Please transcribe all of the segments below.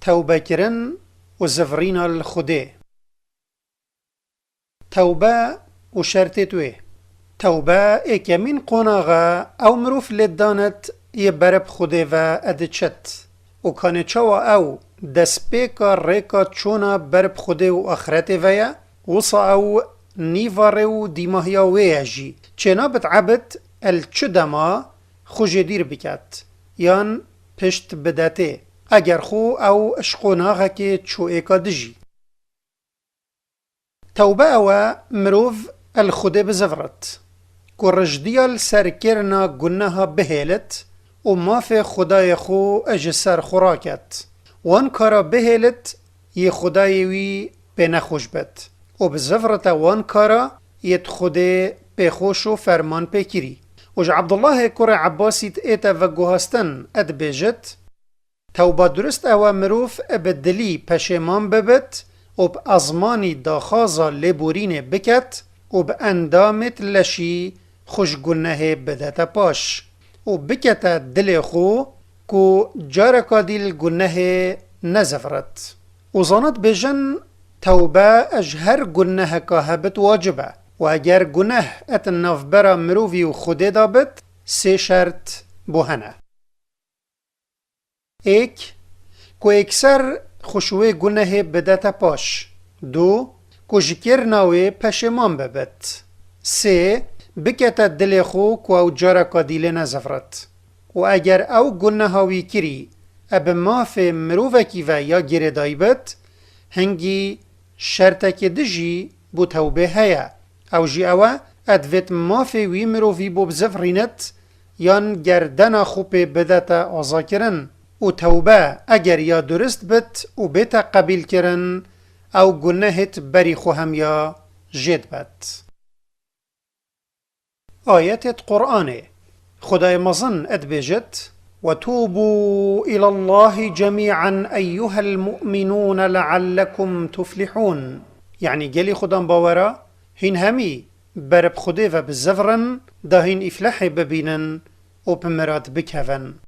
توبه کرن و زفرین الخده. توبه و شرط توی. توبه اکمین قناغا او مروف لدانت یه برب خوده و ادچت و کانه چوا او دست پیکا ریکا چونا برب خوده و آخرت ویا وصا او نیواره و دیماهیا ویجی چنا بتعبد الچدما خوش دیر بکت یان پشت بدته اگر خو او اشقوناغا که چو ایکا دجی. توبه او مروف الخده بزفرت که رجدیال سرکرنا گناها بهیلت و ماف خدای خو اج سر خوراکت وان کارا بهیلت یه خدای وی به نخوش بد و بزفرت وان کارا یت خوده به خوش و فرمان پیکری. وج عبدالله کر عباسیت ایتا و گوهستن اد بیجت توبه درست او مروف بدلی پشیمان ببت و با ازمانی داخازا لبورین بکت و با اندامت لشی خوش گناه بدت پاش و بکت دل خو کو جارکا دیل گناه نزفرت و زانت بجن توبه اج هر گناه که هبت واجبه و اگر گناه ات نافبرا مروفی و خوده دابت سه شرط بوهنه. ایک کو اکسر خوشوه گناه بدت پاش. دو کو جکر ناوه پشمان ببت. سه بکت دل خو کو او جارکا دیل نزفرت و اگر او گناهاوی کری اب ماف مروفکی و یا گره دایبت هنگی شرطک دجی بو توبه هیا او جی اوه ادویت ماف وی مروفی بو بزفرینت یان گردن خوب بدت آزا کرن و توبه اگر یا درست بت و بیت قبیل کرن او گناهت بری خو هم یا جد بت. آیت قرآنه خدای مزن ادبجت وتوبوا إلى الله جميعا أيها المؤمنون لعلكم تفلحون يعني جلي خدام باورا هين همي برب خده و بزفرن دا هين افلاح ببینن و بمراد بکون.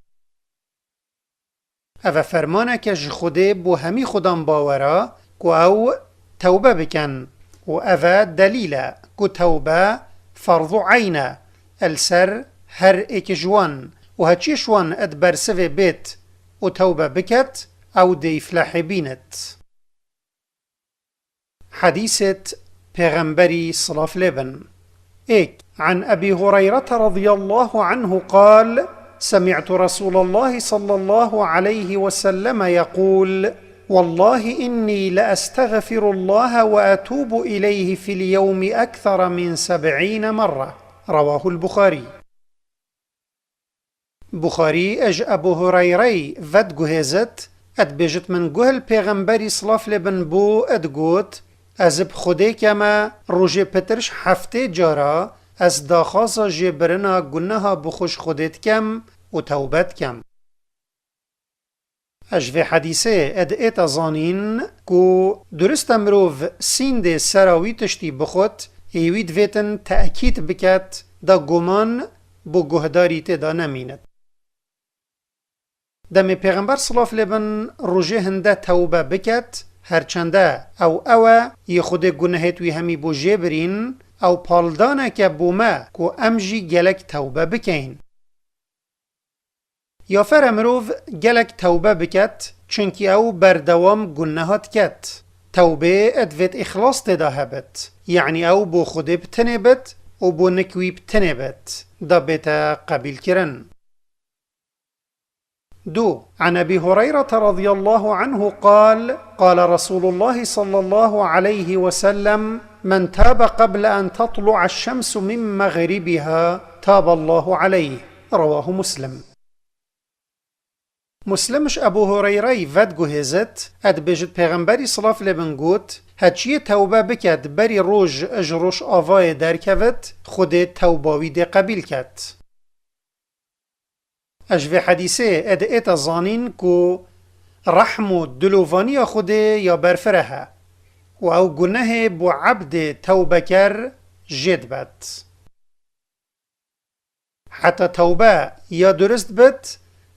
او فرمانه که خده بو همي خدام باورا کو او توبه بکن و او دلیل کو توبه فرض عینه السر هر ایک جوان و هچی شوان اد برسوه بیت و توبه بکت او دی افلاح بینت. حديثة پیغمبری صلاف لبن. ایک عن أبي هريرة رضي الله عنه قال سمعت رسول الله صلى الله عليه وسلم يقول والله إني لأستغفر الله وأتوب إليه في اليوم أكثر من 70 مرة رواه البخاري. بخاري اج ابو هريري ود گوهزت اد بجت من گوهل پیغمبری صلاف لبن بو اد گوت از بخوده کما روژه پترش هفته جارا از داخازا جبرنا گناها بخوش خودت کم و توبت کم. اجوه حدیثه اد ایت زانین کو درست امروف سیند سراوی تشتی بخود ایوید ویتن تأکید بکت دا گمان بو گهداری تدا نمیند. دم پیغمبر صلاف لبن روژه هنده توبه بکت هرچنده او یه خود گناهت وی همی بو جبرین او پالدانه که بومه کو امجی گلک توبه بکین. یا فر مروف گلک توبه بکت چونکی او بردوام گناهات کت. توبه ادویت اخلاص تدا هبت یعنی او بو خود بتنه بت و بو نکوی بتنه بت دا بیتا قبیل کرن. دو عن أبي هريرة رضي الله عنه قال قال رسول الله صلى الله عليه وسلم من تاب قبل أن تطلع الشمس من مغربها تاب الله عليه رواه مسلم. مسلمش ابو هريرة ود گوهزت اد بجد پیغمبری صلاف لبن گوت هچی توبه بکد بری روژ اجروش آوای درکوت خود توباوی ده قبیل کد. اجوه حدیثه اد ایت زانین کو رحم و دلووانی خوده یا برفره و او گناه بو عبد توبه کر جد بد. حتی توبه یا درست بد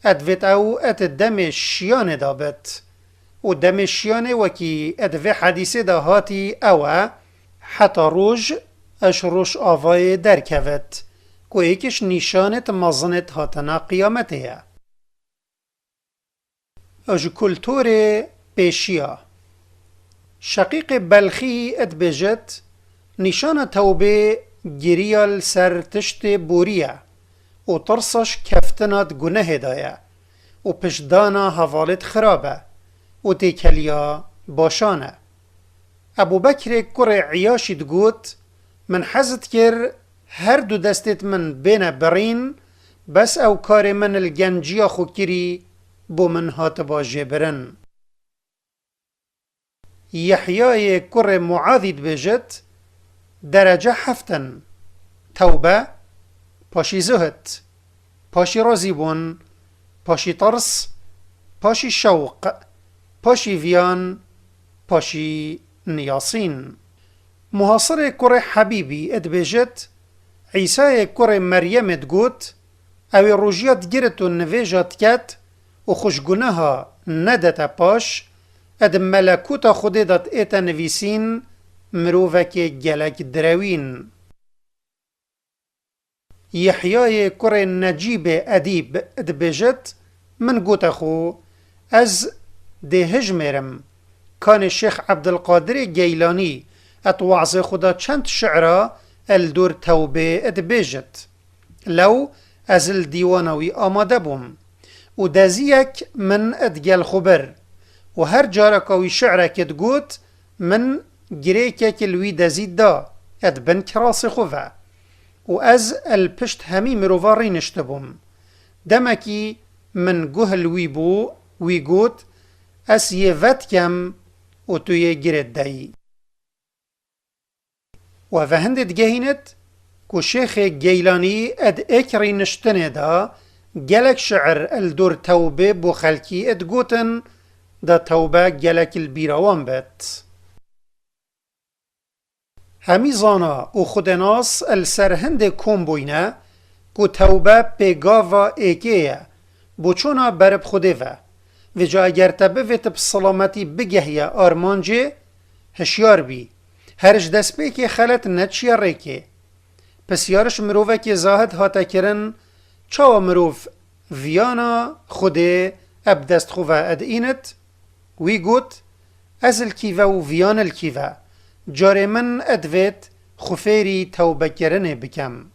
ادویت او ات دم شیان دابت و دمشیان وکی ادوه حدیثه ده هاتی اوه حتی روش اش روش آوای درکوت که ایکش نیشانت مزنت هاتنا قیامته. اج کلتور پیشیا شقیق بلخی ادبجت نیشان توبه گریال سر تشت بوریه و ترسش کفتنات گناه دایه و پشدانا حوالت خرابه و تیکلیا باشانه. ابو بکر کر عیاشی دگوت من حزت کر هر دو دستت من بین برین بس او کار من الگنجیا خو کری بو من هات با جبرن. یحیای کر معاذید بجت درجه هفتن توبه پاشی زهد پاشی رازی بون پاشی ترس پاشی شوق پاشی ویان پاشی نیاسین. محاصر کر حبیبی ادبجت عیسی کر مریم ادگوت او روژیات گرت و نویجات کت و خوشگونه ندت پاش اد ملکوت خودی داد ایتا نویسین مروفک گلک دروین. یحیای کر نجیب ادیب ادبجت من گوت خو از ده هجمرم کان شیخ عبدالقادر گیلانی اتوعظ خدا چند شعرا الدور توبه ادبجت لو از الدیوانوی آماده بوم و دزیک من ادگل خبر و هر جارکاوی شعره کد گوت من گریکه کلوی دزید دا ادبن کراس خوفه و از الپشت همی مرواری نشتبوم دمکی من گوهل وی بو وی گوت اس یه وط کم و توی گرد دایی. و فهندت گهینت که شیخ گیلانی اد اکری نشتنه دا گلک شعر الدور توبه بو خلکی اد گوتن دا توبه گلک البیروان بد. همی زانا و خودناس السرهند کم بوینه که توبه پیگاوا ایکیه بو چونا برب خوده و جا اگر تبه و تب سلامتی بگهیه آرمانجه هشیار بی هرش دست بی که خلط نچیه ریکه پس یارش مروفه که زاهد هاتا کرن چاو مروف ویانا خوده اب دست خوفه اد اینت وی گوت از الکیوه و ویان الکیوه جاره من ادویت خفیری توبه کرنه بکم.